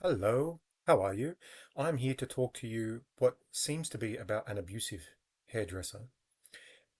Hello, how are you? I'm here to talk to you what seems to be about an abusive hairdresser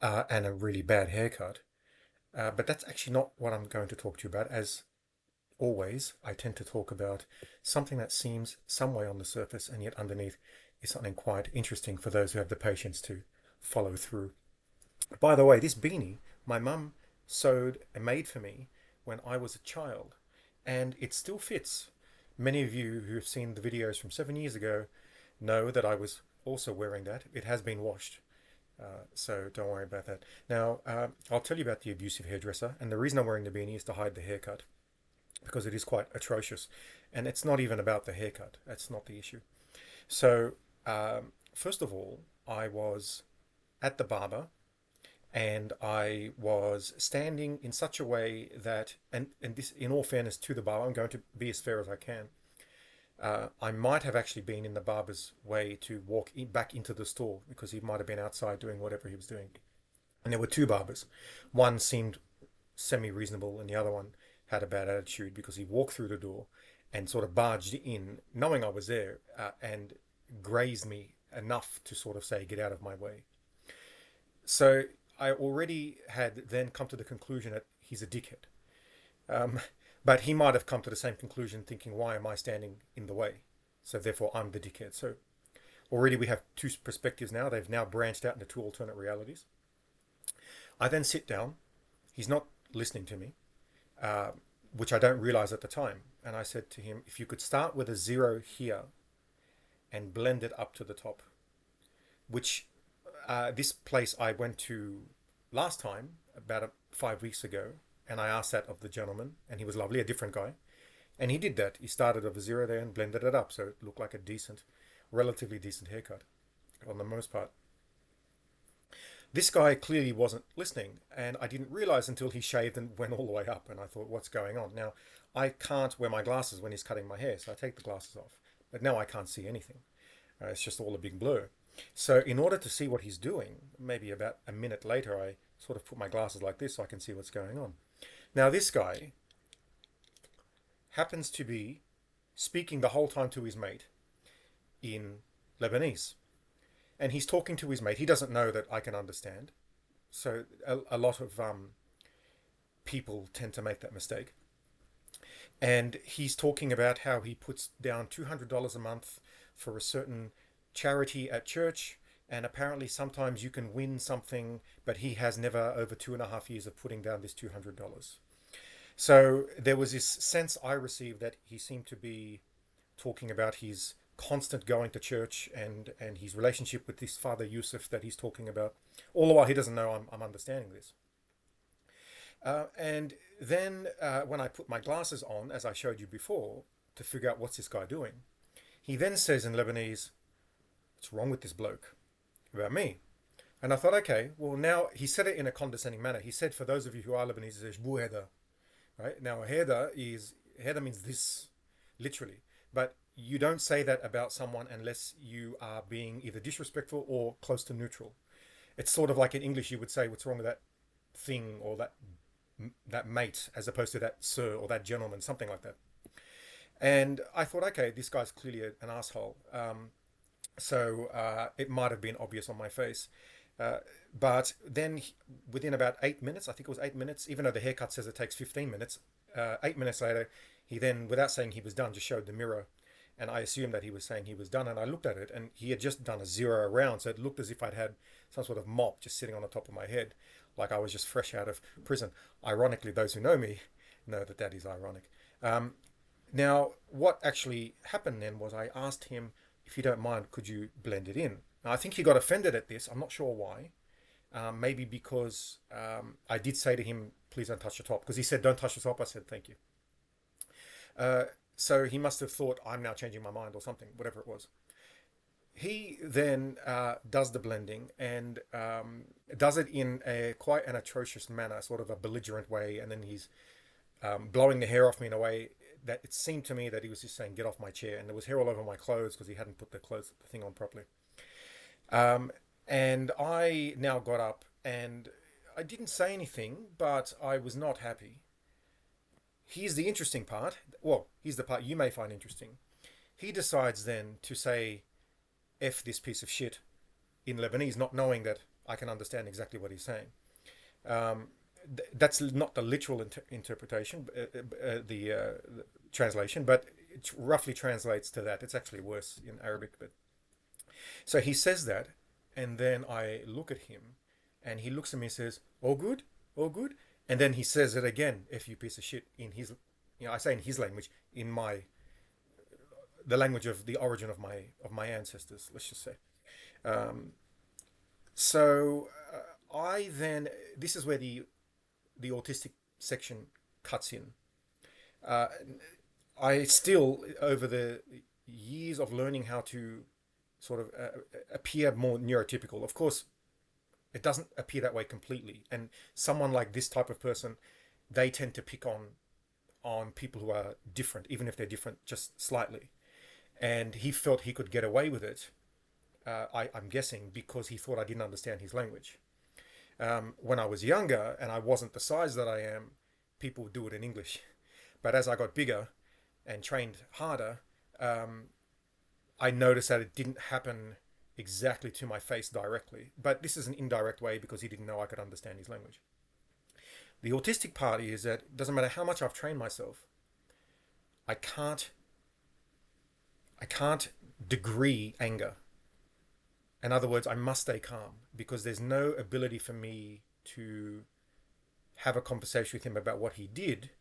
and a really bad haircut. But that's actually not what I'm going to talk to you about. As always, I tend to talk about something that seems some way on the surface and yet underneath is something quite interesting for those who have the patience to follow through. By the way, this beanie, my mum sewed and made for me when I was a child, and it still fits. Many of you who have seen the videos from 7 years ago know that I was also wearing that. It has been washed, so don't worry about that. Now, I'll tell you about the abusive hairdresser, and the reason I'm wearing the beanie is to hide the haircut because it is quite atrocious, and it's not even about the haircut. That's not the issue. So, first of all, I was at the barber and I was standing in such a way that, and this, in all fairness to the barber, I'm going to be as fair as I can. I might have actually been in the barber's way to walk back into the store because he might have been outside doing whatever he was doing. And there were two barbers. One seemed semi-reasonable, and the other one had a bad attitude because he walked through the door and sort of barged in, knowing I was there, and grazed me enough to sort of say, "Get out of my way." So I already had then come to the conclusion that he's a dickhead. Um, but he might have come to the same conclusion thinking, why am I standing in the way? So therefore I'm the dickhead. So already we have two perspectives now. They've now branched out into two alternate realities. I then sit down. He's not listening to me, uh, which I don't realize at the time. And I said to him, if you could start with a zero here and blend it up to the top, which this place I went to last time, about 5 weeks ago, and I asked that of the gentleman, and he was lovely, a different guy. And he did that. He started with a zero there and blended it up, so it looked like a decent, relatively decent haircut on the most part. This guy clearly wasn't listening, and I didn't realize until he shaved and went all the way up, and I thought, what's going on? Now, I can't wear my glasses when he's cutting my hair, so I take the glasses off. But now I can't see anything. It's just all a big blur. So in order to see what he's doing, maybe about a minute later, I sort of put my glasses like this so I can see what's going on. Now this guy happens to be speaking the whole time to his mate in Lebanese. And he's talking to his mate. He doesn't know that I can understand. So a lot of people tend to make that mistake. And he's talking about how he puts down $200 a month for a certain charity at church, and apparently sometimes you can win something, but he has never over 2.5 years of putting down this $200. So there was this sense I received that he seemed to be talking about his constant going to church and his relationship with this Father Yusuf that he's talking about, all the while he doesn't know I'm understanding this. And then when I put my glasses on, as I showed you before, to figure out what's this guy doing, he then says in Lebanese, "What's wrong with this bloke?" About me. And I thought, okay, well, now he said it in a condescending manner. He said, for those of you who are Lebanese, he says, "Buheda." Right? Now, Heda means this, literally. But you don't say that about someone unless you are being either disrespectful or close to neutral. It's sort of like in English you would say, "What's wrong with that thing," or that mate, as opposed to "that sir" or "that gentleman," something like that. And I thought, okay, this guy's clearly an asshole. So it might have been obvious on my face. Uh, but then within about 8 minutes, I think it was 8 minutes, even though the haircut says it takes 15 minutes, 8 minutes later, he then, without saying he was done, just showed the mirror. And I assumed that he was saying he was done. And I looked at it, and he had just done a zero around. So it looked as if I'd had some sort of mop just sitting on the top of my head, like I was just fresh out of prison. Ironically, those who know me know that that is ironic. Um, Now, what actually happened then was I asked him, if you don't mind, could you blend it in? Now, I think he got offended at this. I'm not sure why. Maybe because I did say to him, please don't touch the top. Because he said, don't touch the top. I said, thank you. Uh, so he must have thought I'm now changing my mind or something, whatever it was. He then does the blending and does it in a quite an atrocious manner, sort of a belligerent way. And then he's blowing the hair off me in a way that it seemed to me that he was just saying, "Get off my chair," and there was hair all over my clothes because he hadn't put the thing on properly. Um, and I now got up and I didn't say anything, but I was not happy. Here's the interesting part. Well, here's the part you may find interesting. he decides then to say F this piece of shit in Lebanese, not knowing that I can understand exactly what he's saying. Um, that's not the literal interpretation, the translation, but it roughly translates to that. It's actually worse in Arabic. But so he says that, and then I look at him, and he looks at me and says, "All good, all good," and then he says it again, "F you piece of shit," in his, I say in his language, in my the language of the origin of my ancestors. Let's just say. Um, I then this is where the autistic section cuts in. Uh, I still, over the years of learning how to sort of appear more neurotypical, of course, it doesn't appear that way completely. And someone like this type of person, they tend to pick on people who are different, even if they're different just slightly. And he felt he could get away with it. I'm guessing because he thought I didn't understand his language. When I was younger and I wasn't the size that I am, people would do it in English. But as I got bigger and trained harder, um, I noticed that it didn't happen exactly to my face directly. But this is an indirect way because he didn't know I could understand his language. The autistic part is that it doesn't matter how much I've trained myself, I can't I can't degree anger. In other words, I must stay calm because there's no ability for me to have a conversation with him about what he did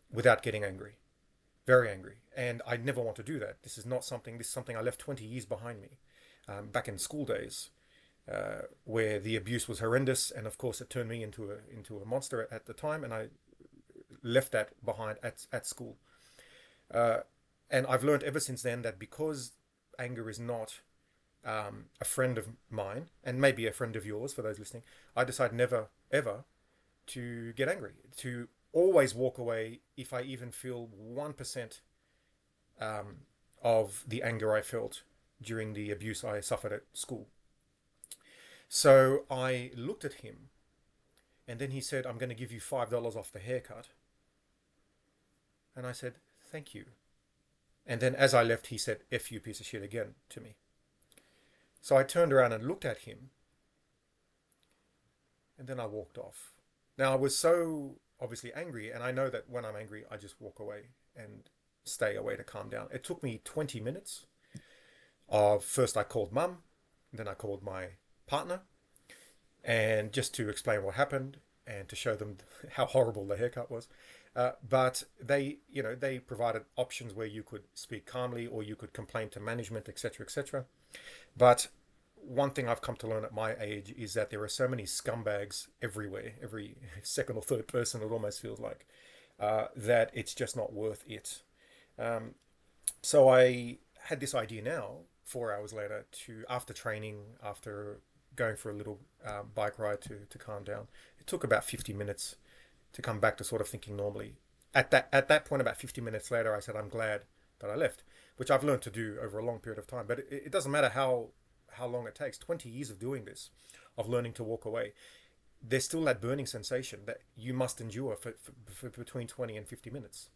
without getting angry, very angry. And I never want to do that. This is something I left 20 years behind me, back in school days, where the abuse was horrendous. And of course, it turned me into a monster at the time. And I left that behind at school. Uh, and I've learned ever since then that because anger is not a friend of mine, and maybe a friend of yours for those listening, I decide never, ever to get angry, to always walk away if I even feel 1% um, of the anger I felt during the abuse I suffered at school. So I looked at him, and then he said, "I'm going to give you $5 off the haircut." And I said, "Thank you." And then as I left, he said, "F you piece of shit" again to me. So I turned around and looked at him, and then I walked off. Now I was so obviously angry, and I know that when I'm angry, I just walk away and stay away to calm down. It took me 20 minutes of first I called mum, then I called my partner, and just to explain what happened and to show them how horrible the haircut was. But they provided options where you could speak calmly or you could complain to management, etc., etc. But one thing I've come to learn at my age is that there are so many scumbags everywhere, every second or third person, it almost feels like, that it's just not worth it. Um, so I had this idea now, 4 hours later, after training, after going for a little bike ride to calm down. It took about 50 minutes to come back to sort of thinking normally. At that point, about 50 minutes later, I said, "I'm glad that I left," which I've learned to do over a long period of time. But it doesn't matter how long it takes. 20 years of doing this, of learning to walk away. There's still that burning sensation that you must endure for between 20 and 50 minutes.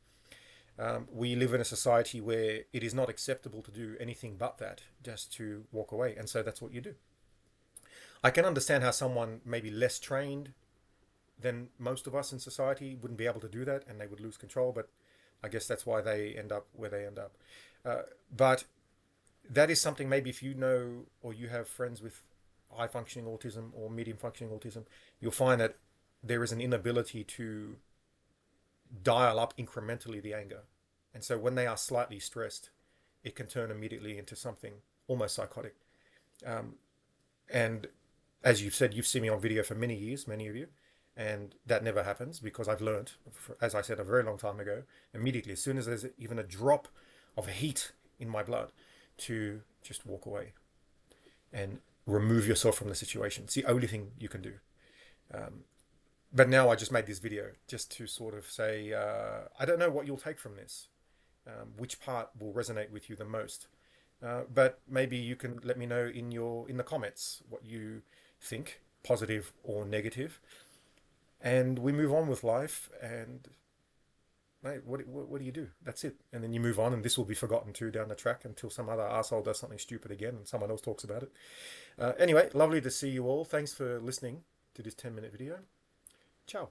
We live in a society where it is not acceptable to do anything but that, just to walk away. And so that's what you do. I can understand how someone maybe less trained than most of us in society wouldn't be able to do that and they would lose control, but I guess that's why they end up where they end up. But that is something maybe if you know or you have friends with high functioning autism or medium functioning autism, you'll find that there is an inability to dial up incrementally the anger. And so when they are slightly stressed, it can turn immediately into something almost psychotic. Um, and as you've said, you've seen me on video for many years, many of you, and that never happens because I've learned, as I said a very long time ago, immediately, as soon as there's even a drop of heat in my blood, to just walk away and remove yourself from the situation. It's the only thing you can do. Um, but now I just made this video just to sort of say, I don't know what you'll take from this, which part will resonate with you the most. But maybe you can let me know in the comments what you think, positive or negative, and we move on with life. And mate, what do you do? That's it. And then you move on, and this will be forgotten too down the track until some other asshole does something stupid again and someone else talks about it. Anyway, lovely to see you all. Thanks for listening to this 10-minute video. Ciao.